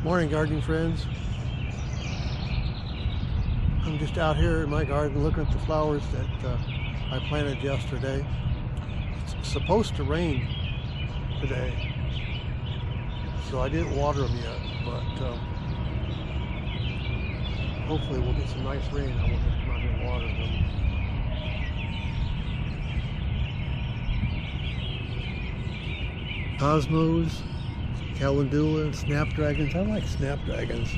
Morning, gardening friends. I'm just out here in my garden looking at the flowers that I planted yesterday. It's supposed to rain today, so I didn't water them yet, but hopefully we'll get some nice rain. I won't have to come out here and water them. Cosmos, Calendula, and Snapdragons. I like Snapdragons.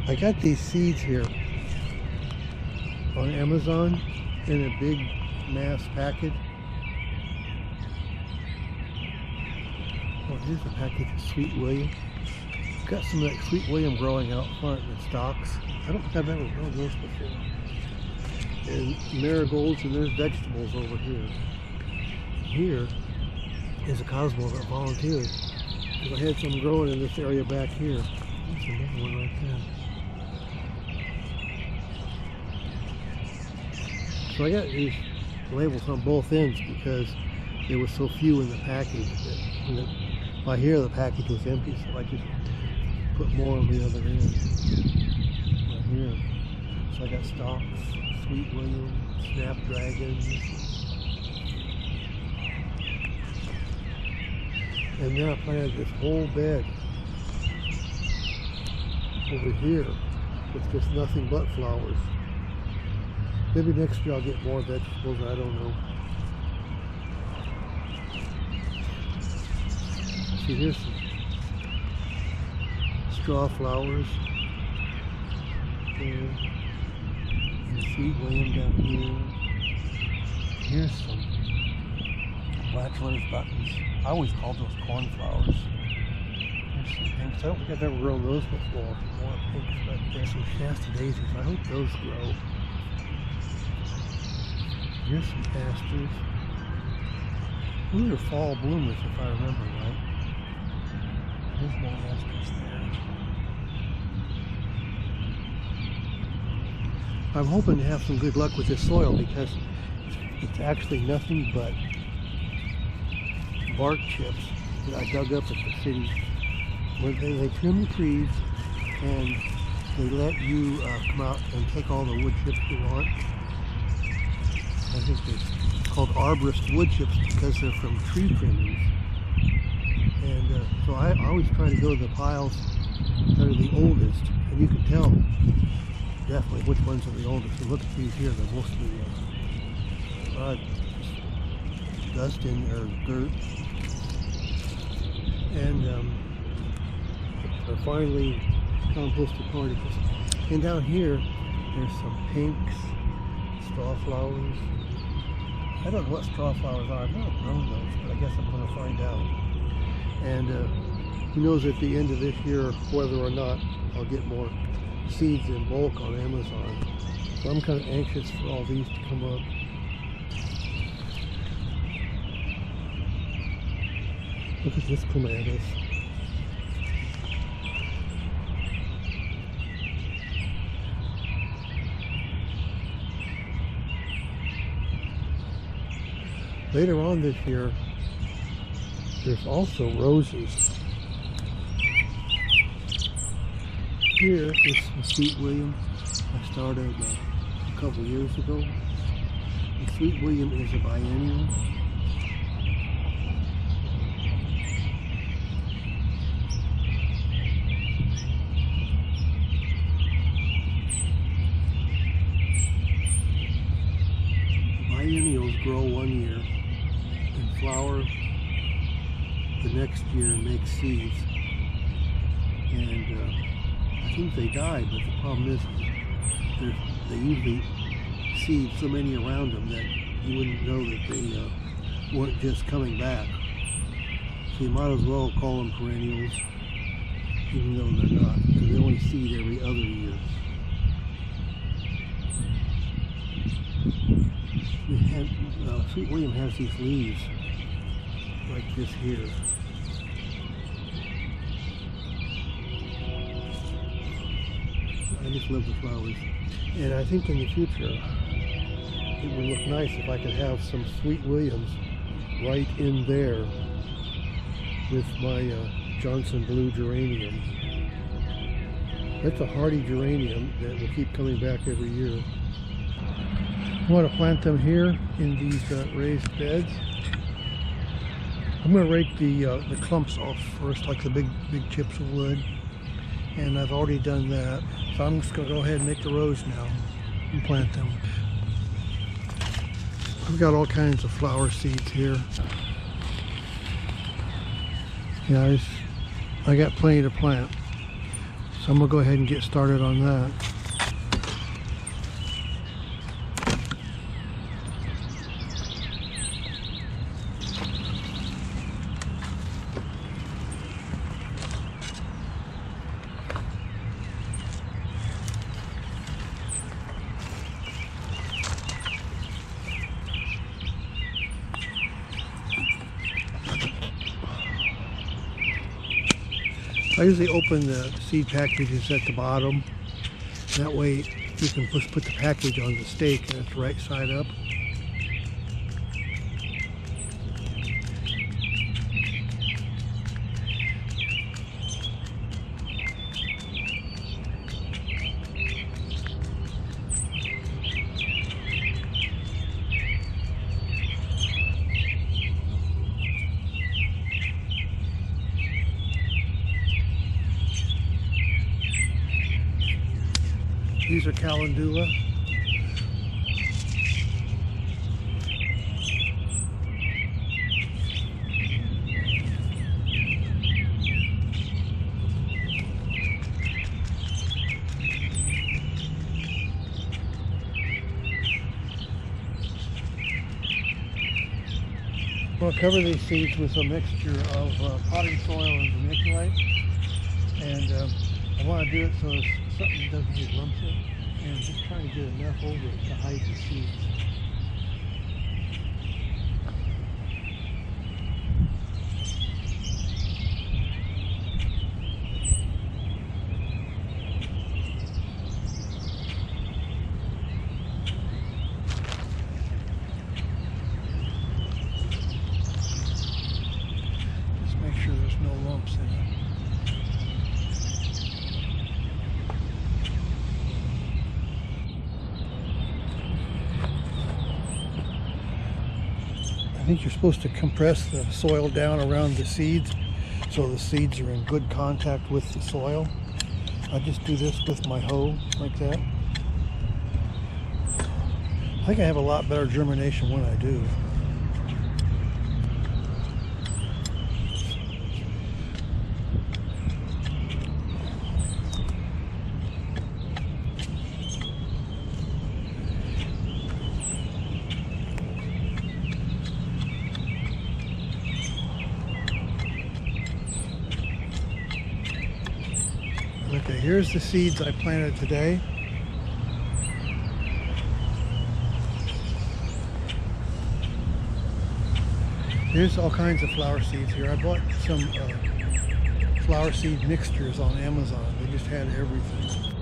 I got these seeds here on Amazon in a big mass package. Oh, here's a package of Sweet William. Got some of that Sweet William growing out front in stocks. I don't think I've ever grown those before. And marigolds, and there's vegetables over here. Here is a Cosmo that volunteered. I had some growing in this area back here. There's another one right there. So I got these labels on both ends because there were so few in the package. By here the package was empty, so I just put more on the other end. Right here. So I got stocks, Sweet William, Snapdragons. And then I planted this whole bed over here with just nothing but flowers. Maybe next year I'll get more vegetables, I don't know. See, here's some Strawflowers. There. And Sweet William down here. Here's some black lettuce buttons. I always called those cornflowers. There's some pinks. I don't think I've ever grown those before. More pinks, but there's some Shasta daisies. I hope those grow. Here's some asters. These are fall bloomers if I remember right. There's more asters there. I'm hoping to have some good luck with this soil because it's actually nothing but bark chips that I dug up at the city. Where they trim the trees and they let you come out and take all the wood chips you want. I think it's called arborist wood chips because they're from tree trimmings. And so I always try to go to the piles that are the oldest, and you can tell definitely which ones are the oldest. You look at these here, they're mostly dust in or dirt. And they're finely composted particles. And down here, there's some pinks, Strawflowers. I don't know what Strawflowers are. I've never grown those, but I guess I'm going to find out. And who knows at the end of this year whether or not I'll get more seeds in bulk on Amazon. So I'm kind of anxious for all these to come up. Look at this clematis. Later on this year, there's also roses. Here is some Sweet William I started a couple years ago. The Sweet William is a biennial. Biennials grow 1 year and flower the next year and make seeds. And I think they die, but the problem is they usually seed so many around them that you wouldn't know that they weren't just coming back. So you might as well call them perennials, even though they're not, because they only seed every other year. Sweet William has these leaves like this here. I just love the flowers. And I think in the future it would look nice if I could have some Sweet Williams right in there with my Johnson blue geranium. That's a hardy geranium that will keep coming back every year. I want to plant them here in these raised beds. I'm going to rake the clumps off first, like the big chips of wood, and I've already done that. So I'm just going to go ahead and make the rows now and plant them. I've got all kinds of flower seeds here. Yeah, I got plenty to plant, so I'm going to go ahead and get started on that. I usually open the seed packages at the bottom. That way you can just put the package on the stake and it's right side up. These are Calendula. I'm going to cover these seeds with a mixture of potting soil and vermiculite, and I want to do it so something doesn't get lumps in, and just trying to get enough over it to hide the seeds. Just make sure there's no lumps in it. I think you're supposed to compress the soil down around the seeds so the seeds are in good contact with the soil. I just do this with my hoe like that. I think I have a lot better germination when I do. Okay, here's the seeds I planted today. Here's all kinds of flower seeds here. I bought some flower seed mixtures on Amazon. They just had everything.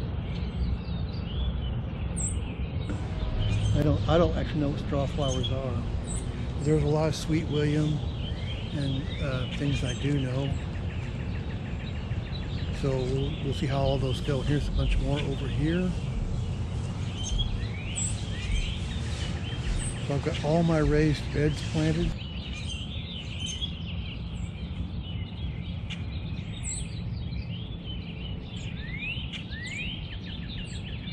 I don't actually know what strawflowers are. There's a lot of Sweet William and things I do know. So we'll see how all those go. Here's a bunch more over here. So I've got all my raised beds planted.